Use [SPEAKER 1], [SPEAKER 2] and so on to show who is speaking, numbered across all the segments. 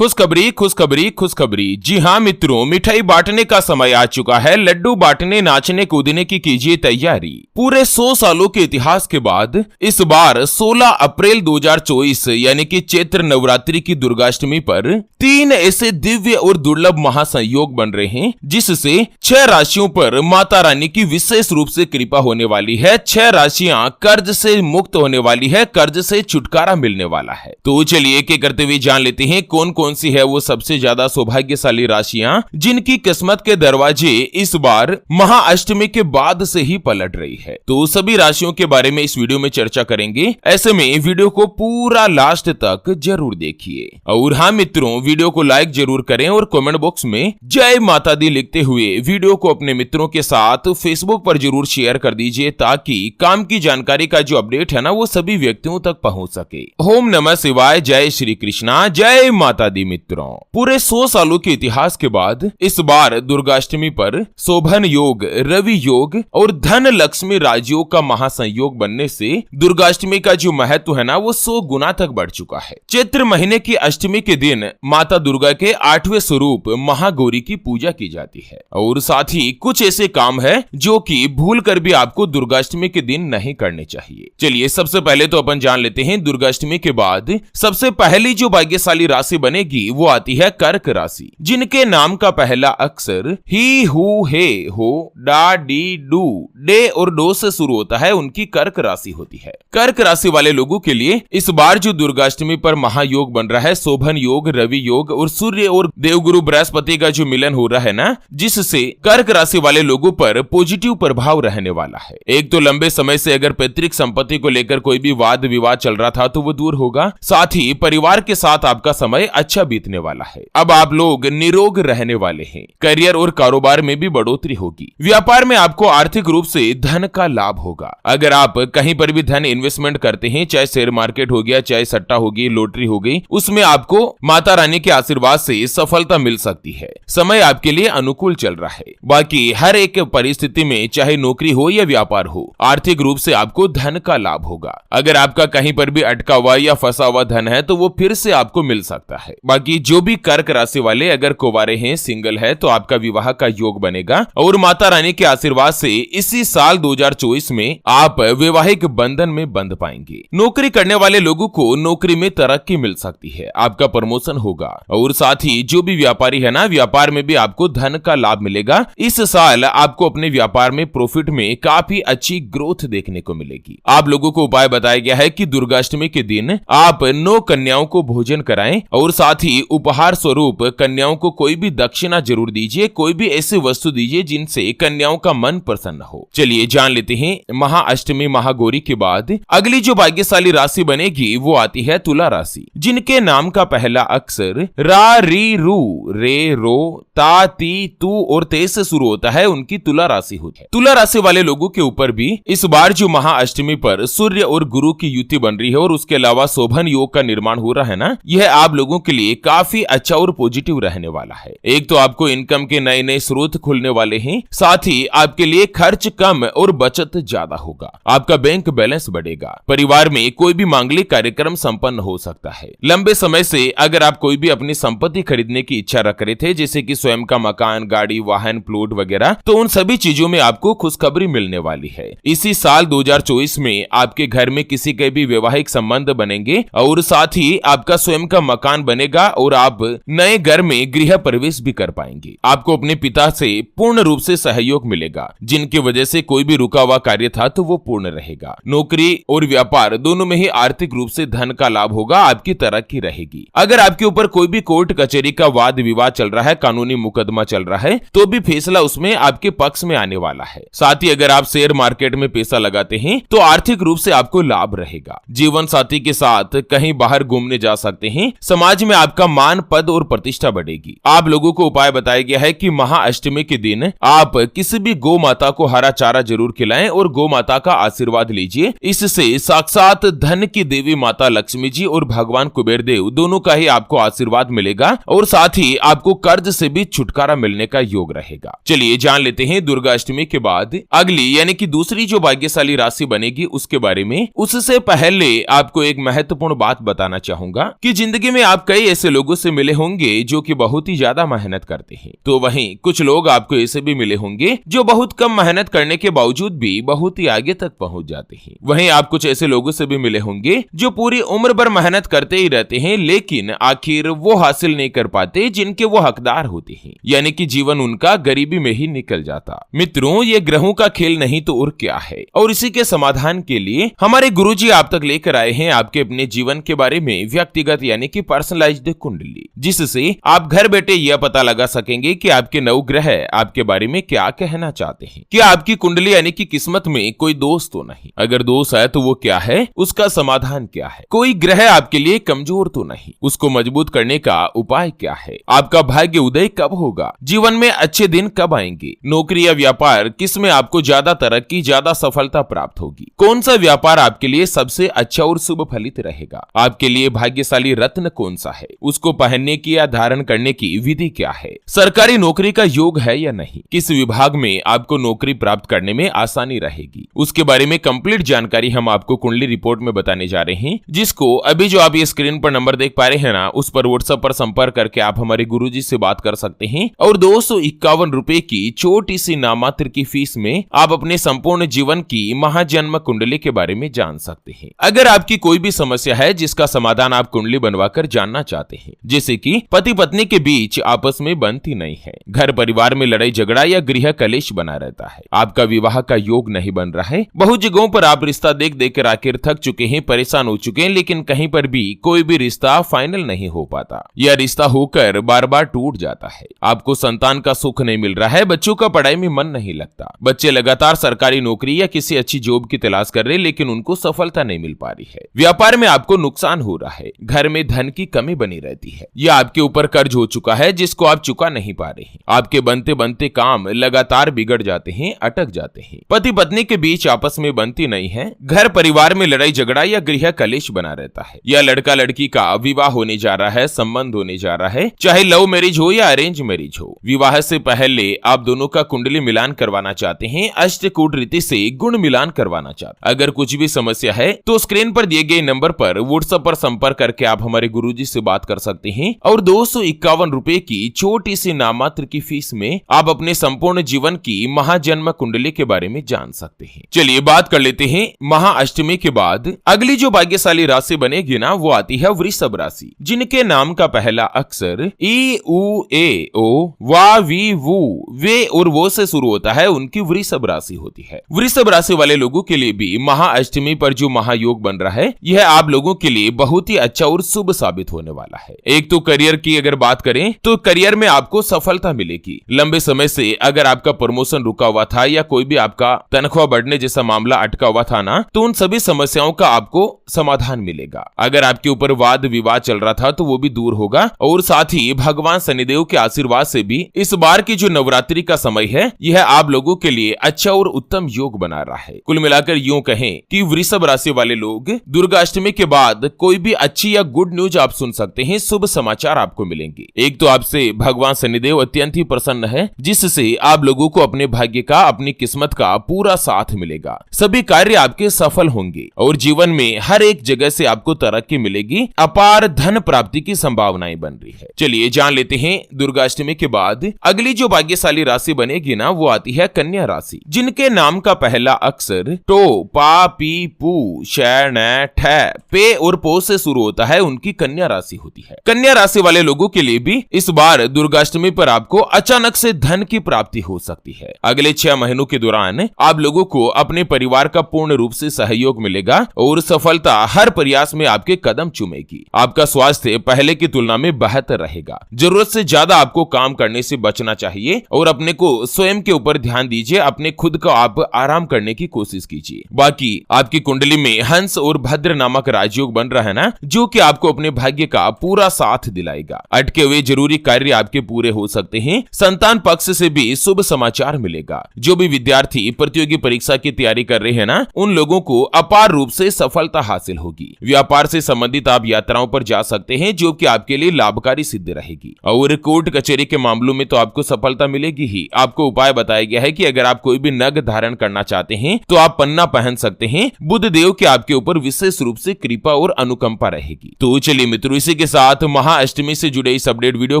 [SPEAKER 1] खुशखबरी खुशखबरी खुशखबरी। जी हाँ मित्रों, मिठाई बांटने का समय आ चुका है। लड्डू बांटने नाचने कूदने की कीजिए तैयारी। पूरे 100 सालों के इतिहास के बाद इस बार 16 अप्रैल 2024 यानी कि चैत्र नवरात्रि की दुर्गाष्टमी पर 3 ऐसे दिव्य और दुर्लभ महासंयोग बन रहे हैं जिससे 6 राशियों पर माता रानी की विशेष रूप से कृपा होने वाली है। 6 राशियां कर्ज से मुक्त होने वाली है, कर्ज से छुटकारा मिलने वाला है। तो चलिए एक एक करते हुए जान लेते हैं कौन कौन सी है वो सबसे ज्यादा सौभाग्यशाली राशियां जिनकी किस्मत के दरवाजे इस बार महाअष्टमी के बाद से ही पलट रही है। तो सभी राशियों के बारे में इस वीडियो में चर्चा करेंगे। ऐसे में वीडियो को पूरा लास्ट तक जरूर देखिए। और हाँ मित्रों, वीडियो को लाइक जरूर करें और कमेंट बॉक्स में जय माता दी लिखते हुए वीडियो को अपने मित्रों के साथ फेसबुक पर जरूर शेयर कर दीजिए ताकि काम की जानकारी का जो अपडेट है ना वो सभी व्यक्तियों तक पहुंच सके। ओम नमः शिवाय, जय श्री कृष्णा, जय माता दी। मित्रों, पूरे 100 सालों के इतिहास के बाद इस बार दुर्गाष्टमी पर शोभन योग, रवि योग और धन लक्ष्मी राजयोग का महासंयोग बनने से दुर्गाष्टमी का जो महत्व है ना वो 100 गुना तक बढ़ चुका है। चैत्र महीने की अष्टमी के दिन माता दुर्गा के 8वें स्वरूप महागौरी की पूजा की जाती है और साथ ही कुछ ऐसे काम है जो कि भूल कर भी आपको दुर्गाष्टमी के दिन नहीं करने चाहिए। चलिए सबसे पहले तो अपन जान लेते हैं दुर्गाष्टमी के बाद सबसे पहली जो भाग्यशाली राशि बनेगी वो आती है कर्क राशि, जिनके नाम का पहला अक्षर ही, हु, हे, हो, डा, डी, डू, डे और डो से शुरू होता है, उनकी कर्क राशि होती है। कर्क राशि वाले लोगों के लिए इस बार जो दुर्गाष्टमी पर महायोग बन रहा है, शोभन योग, रवि योग और सूर्य और देवगुरु बृहस्पति का जो मिलन हो रहा है ना, जिससे कर्क राशि वाले लोगों पर पॉजिटिव प्रभाव रहने वाला है। एक तो लंबे समय से अगर पैतृक संपत्ति को लेकर कोई भी वाद विवाद चल रहा था तो वो दूर होगा, साथ ही परिवार के साथ आपका समय अच्छा बीतने वाला है। अब आप लोग निरोग रहने वाले हैं। करियर और कारोबार में भी बढ़ोतरी होगी। व्यापार में आपको आर्थिक रूप से धन का लाभ होगा। अगर आप कहीं पर भी धन इन्वेस्टमेंट करते हैं, चाहे शेयर मार्केट हो गया, चाहे सट्टा हो गई, लॉटरी हो गई, उसमें आपको माता रानी के आशीर्वाद से सफलता मिल सकती है। समय आपके लिए अनुकूल चल रहा है। बाकी हर एक परिस्थिति में चाहे नौकरी हो या व्यापार हो, आर्थिक रूप से आपको धन का लाभ होगा। अगर आपका कहीं पर भी अटका हुआ या फंसा हुआ धन है तो वो फिर से आपको मिल सकता है। बाकी जो भी कर्क राशि वाले अगर कुंवारे हैं, सिंगल है, तो आपका विवाह का योग बनेगा और माता रानी के आशीर्वाद से इसी साल 2024 में आप वैवाहिक बंधन में बंध पाएंगे। नौकरी करने वाले लोगों को नौकरी में तरक्की मिल सकती है, आपका प्रमोशन होगा और साथ ही जो भी व्यापारी है ना, व्यापार में भी आपको धन का लाभ मिलेगा। इस साल आपको अपने व्यापार में प्रॉफिट में काफी अच्छी ग्रोथ देखने को मिलेगी। आप लोगों को उपाय बताया गया है कि दुर्गाष्टमी के दिन आप 9 कन्याओं को भोजन कराएं और साथ ही उपहार स्वरूप कन्याओं को कोई भी दक्षिणा जरूर दीजिए, कोई भी ऐसी वस्तु दीजिए जिनसे कन्याओं का मन प्रसन्न हो। चलिए जान लेते हैं महाअष्टमी महागौरी के बाद अगली जो भाग्यशाली राशि बनेगी वो आती है तुला राशि, जिनके नाम का पहला अक्षर रा, री, रू, रे, रो, ता, ती, तू और ते से शुरू होता है, उनकी तुला राशि होती है। तुला राशि वाले लोगों के ऊपर भी इस बार जो महाअष्टमी पर सूर्य और गुरु की युति बन रही है और उसके अलावा शोभन योग का निर्माण हो रहा है ना, यह आप लोगों के लिए काफी अच्छा और पॉजिटिव रहने वाला है। एक तो आपको इनकम के नए नए स्रोत खुलने वाले हैं, साथ ही आपके लिए खर्च कम और बचत ज्यादा होगा। आपका बैंक बैलेंस बढ़ेगा। परिवार में कोई भी मांगलिक कार्यक्रम संपन्न हो सकता है। लंबे समय से अगर आप कोई भी अपनी संपत्ति खरीदने की इच्छा रख रहे थे, जैसे कि स्वयं का मकान, गाड़ी, वाहन, प्लॉट वगैरह, तो उन सभी चीजों में आपको खुशखबरी मिलने वाली है। इसी साल 2024 में आपके घर में किसी के भी वैवाहिक संबंध बनेंगे और साथ ही आपका स्वयं का मकान बनेगा और आप नए घर में गृह प्रवेश भी कर पाएंगे। आपको अपने पिता से पूर्ण रूप से सहयोग मिलेगा, जिनकी वजह से कोई भी रुका हुआ कार्य था तो वो पूर्ण रहेगा। नौकरी और व्यापार दोनों में ही आर्थिक रूप से धन का लाभ होगा, आपकी तरक्की रहेगी। अगर आपके ऊपर कोई भी कोर्ट कचहरी का वाद विवाद चल रहा है, कानूनी मुकदमा चल रहा है, तो भी फैसला उसमें आपके पक्ष में आने वाला है। साथ ही अगर आप शेयर मार्केट में पैसा लगाते हैं तो आर्थिक रूप से आपको लाभ रहेगा। जीवन साथी के साथ कहीं बाहर घूमने जा सकते हैं। समाज में आपका मान, पद और प्रतिष्ठा बढ़ेगी। आप लोगों को उपाय बताया गया है कि महाअष्टमी के दिन आप किसी भी गौ माता को हरा चारा जरूर खिलाएं और गौ माता का आशीर्वाद लीजिए। इससे साक्षात धन की देवी माता लक्ष्मी जी और भगवान कुबेर देव दोनों का ही आपको आशीर्वाद मिलेगा और साथ ही आपको कर्ज से भी छुटकारा मिलने का योग रहेगा। चलिए जान लेते हैं दुर्गाष्टमी के बाद अगली यानी कि दूसरी जो भाग्यशाली राशि बनेगी उसके बारे में। उससे पहले आपको एक महत्वपूर्ण बात बताना चाहूंगा कि जिंदगी में आप कई ऐसे लोगों से मिले होंगे जो कि बहुत ही ज्यादा मेहनत करते हैं, तो वहीं कुछ लोग आपको ऐसे भी मिले होंगे जो बहुत कम मेहनत करने के बावजूद भी बहुत ही आगे तक पहुंच जाते हैं। वहीं आप कुछ ऐसे लोगों से भी मिले होंगे जो पूरी उम्र भर मेहनत करते ही रहते हैं, लेकिन आखिर वो हासिल नहीं कर पाते जिनके वो हकदार होते हैं, यानी कि जीवन उनका गरीबी में ही निकल जाता। मित्रों, ये ग्रहों का खेल नहीं तो और क्या है, और इसी के समाधान के लिए हमारे गुरुजी आप तक लेकर आए हैं आपके अपने जीवन के बारे में व्यक्तिगत यानी कि पर्सनलाइज्ड कुंडली, जिससे आप घर बैठे यह पता लगा सकेंगे कि आपके नौ ग्रह आपके बारे में क्या कहना चाहते हैं। क्या आपकी कुंडली यानी कि किस्मत में कोई दोष तो नहीं, अगर दोष है तो वो क्या है, उसका समाधान क्या है, कोई ग्रह आपके लिए कमजोर तो नहीं, उसको मजबूत करने का उपाय क्या है, आपका भाग्य उदय कब होगा, जीवन में अच्छे दिन कब आएंगे, नौकरी या व्यापार किसमें आपको ज्यादा तरक्की ज्यादा सफलता प्राप्त होगी, कौन सा व्यापार आपके लिए सबसे अच्छा और शुभ फलित रहेगा, आपके लिए भाग्यशाली रत्न कौन सा है, उसको पहनने की या धारण करने की विधि क्या है, सरकारी नौकरी का योग है या नहीं, किस विभाग में आपको नौकरी प्राप्त करने में आसानी रहेगी, उसके बारे में कंप्लीट जानकारी हम आपको कुंडली रिपोर्ट में बताने जा रहे हैं, जिसको अभी जो आप ये स्क्रीन पर नंबर देख पा रहे हैं ना, उस पर व्हाट्सएप पर संपर्क करके आप हमारे गुरुजी से बात कर सकते हैं और 251 रुपए की छोटी सी नामात्र की फीस में आप अपने संपूर्ण जीवन की महाजन्म कुंडली के बारे में जान सकते हैं। अगर आपकी कोई भी समस्या है जिसका समाधान आप कुंडली बनवाकर जानना चाहते हैं, जैसे कि पति पत्नी के बीच आपस में बनती नहीं है, घर परिवार में लड़ाई झगड़ा या गृह कलेश बना रहता है, आपका विवाह का योग नहीं बन रहा है, बहुत जगहों पर आप रिश्ता देख देख कर आखिर थक चुके हैं, परेशान हो चुके हैं, लेकिन कहीं पर भी कोई भी रिश्ता फाइनल नहीं हो पाता, यह रिश्ता होकर बार बार टूट जाता है, आपको संतान का सुख नहीं मिल रहा है, बच्चों का पढ़ाई में मन नहीं लगता, बच्चे लगातार सरकारी नौकरी या किसी अच्छी जॉब की तलाश कर रहे लेकिन उनको सफलता नहीं मिल पा रही है, व्यापार में आपको नुकसान हो रहा है, घर में धन की कमी बनी रहती है, या आपके ऊपर कर्ज हो चुका है जिसको आप चुका नहीं पा रहे हैं, आपके बनते बनते काम लगातार बिगड़ जाते हैं, अटक जाते हैं, पति पत्नी के बीच आपस में बनती नहीं है, घर परिवार में लड़ाई झगड़ा या गृह कलेश बना रहता है, या लड़का लड़की का विवाह होने जा रहा है, संबंध होने जा रहा है, चाहे लव मैरिज हो या अरेंज मैरिज हो, विवाह से पहले आप दोनों का कुंडली मिलान करवाना चाहते हैं, अष्टकूट रीति से गुण मिलान करवाना चाहते हैं। अगर कुछ भी समस्या है तो स्क्रीन पर दिए गए नंबर पर व्हाट्सएप पर संपर्क करके आप हमारे गुरुजी से बात कर सकते हैं और 251 रुपए की छोटी सी नामात्र की फीस में आप अपने संपूर्ण जीवन की महाजन्म कुंडली के बारे में जान सकते हैं। चलिए बात कर लेते हैं महाअष्टमी के बाद अगली जो भाग्यशाली राशि बनेगी ना, वो आती है वृषभ राशि, जिनके नाम का पहला अक्षर ई उ ए ओ वा वी वू वे और वो से शुरू होता है, उनकी वृषभ राशि होती है। वृषभ राशि वाले लोगों के लिए भी महाअष्टमी पर जो महायोग बन रहा है, यह आप लोगों के लिए बहुत ही अच्छा और शुभ साबित होने वाला है। एक तो करियर की अगर बात करें तो करियर में आपको सफलता मिलेगी। लंबे समय से अगर आपका प्रमोशन रुका हुआ था या कोई भी आपका तनख्वाह बढ़ने जैसा मामला अटका हुआ था ना, तो उन सभी समस्याओं का आपको समाधान मिलेगा। अगर आपके ऊपर वाद विवाद चल रहा था तो वो भी दूर होगा, और साथ ही भगवान शनिदेव के आशीर्वाद से भी इस बार की जो नवरात्रि का समय है, यह आप लोगों के लिए अच्छा और उत्तम योग बना रहा है। कुल मिलाकर यूं कहें कि वृषभ राशि वाले लोग दुर्गाष्टमी के बाद कोई भी अच्छी या गुड न्यूज आप सुन सकते हैं, शुभ समाचार आपको मिलेंगे। एक तो आपसे भगवान शनिदेव अत्यंत ही प्रसन्न है, जिससे आप लोगों को अपने भाग्य का अपनी किस्मत का पूरा साथ मिलेगा। सभी कार्य आपके सफल होंगे और जीवन में हर एक जगह से आपको तरक्की मिलेगी। अपार धन प्राप्ति की संभावनाएं बन रही है। चलिए जान लेते हैं दुर्गाष्टमी के बाद अगली जो भाग्यशाली राशि बनेगी ना, वो आती है कन्या राशि, जिनके नाम का पहला अक्षर टो पा पी पू शै नै ठै पे और पो से शुरू होता है, उनकी कन्या राशि होती है। कन्या राशि वाले लोगों के लिए भी इस बार दुर्गाष्टमी पर आपको अचानक से धन की प्राप्ति हो सकती है। अगले 6 महीनों के दौरान आप लोगों को अपने परिवार का पूर्ण रूप से सहयोग मिलेगा और सफलता हर प्रयास में आपके कदम चूमेगी। आपका स्वास्थ्य पहले की तुलना में बेहतर रहेगा। जरूरत से ज्यादा आपको काम करने से बचना चाहिए और अपने को स्वयं के ऊपर ध्यान दीजिए। अपने खुद को आप आराम करने की कोशिश कीजिए। बाकी आपकी कुंडली में हंस और भद्र नामक राजयोग बन रहा है ना, जो कि आपको अपने भाग्य का पूरा साथ दिलाएगा। अटके हुए जरूरी कार्य आपके पूरे हो सकते हैं। संतान पक्ष से भी शुभ समाचार मिलेगा। जो भी विद्यार्थी प्रतियोगी परीक्षा की तैयारी कर रहे हैं ना, उन लोगों को अपार रूप से सफलता हासिल होगी। व्यापार से संबंधित आप यात्राओं पर जा सकते हैं, जो कि आपके लिए लाभकारी सिद्ध रहेगी। और कोर्ट कचहरी के मामलों में तो आपको सफलता मिलेगी ही। आपको उपाय बताया गया है कि अगर आप कोई भी नग धारण करना चाहते हैं तो आप पन्ना पहन सकते हैं। बुध देव के आपके ऊपर विशेष रूप से कृपा और अनुकंपा रहेगी। तो चलिए मित्रों, इसी इसी के साथ महाअष्टमी से जुड़े इस अपडेट वीडियो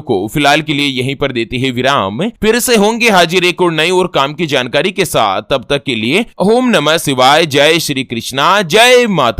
[SPEAKER 1] को फिलहाल के लिए यहीं पर देते हैं विराम। फिर से होंगे हाजिर एक और नई और काम की जानकारी के साथ। तब तक के लिए ओम नमः शिवाय, जय श्री कृष्णा, जय माता।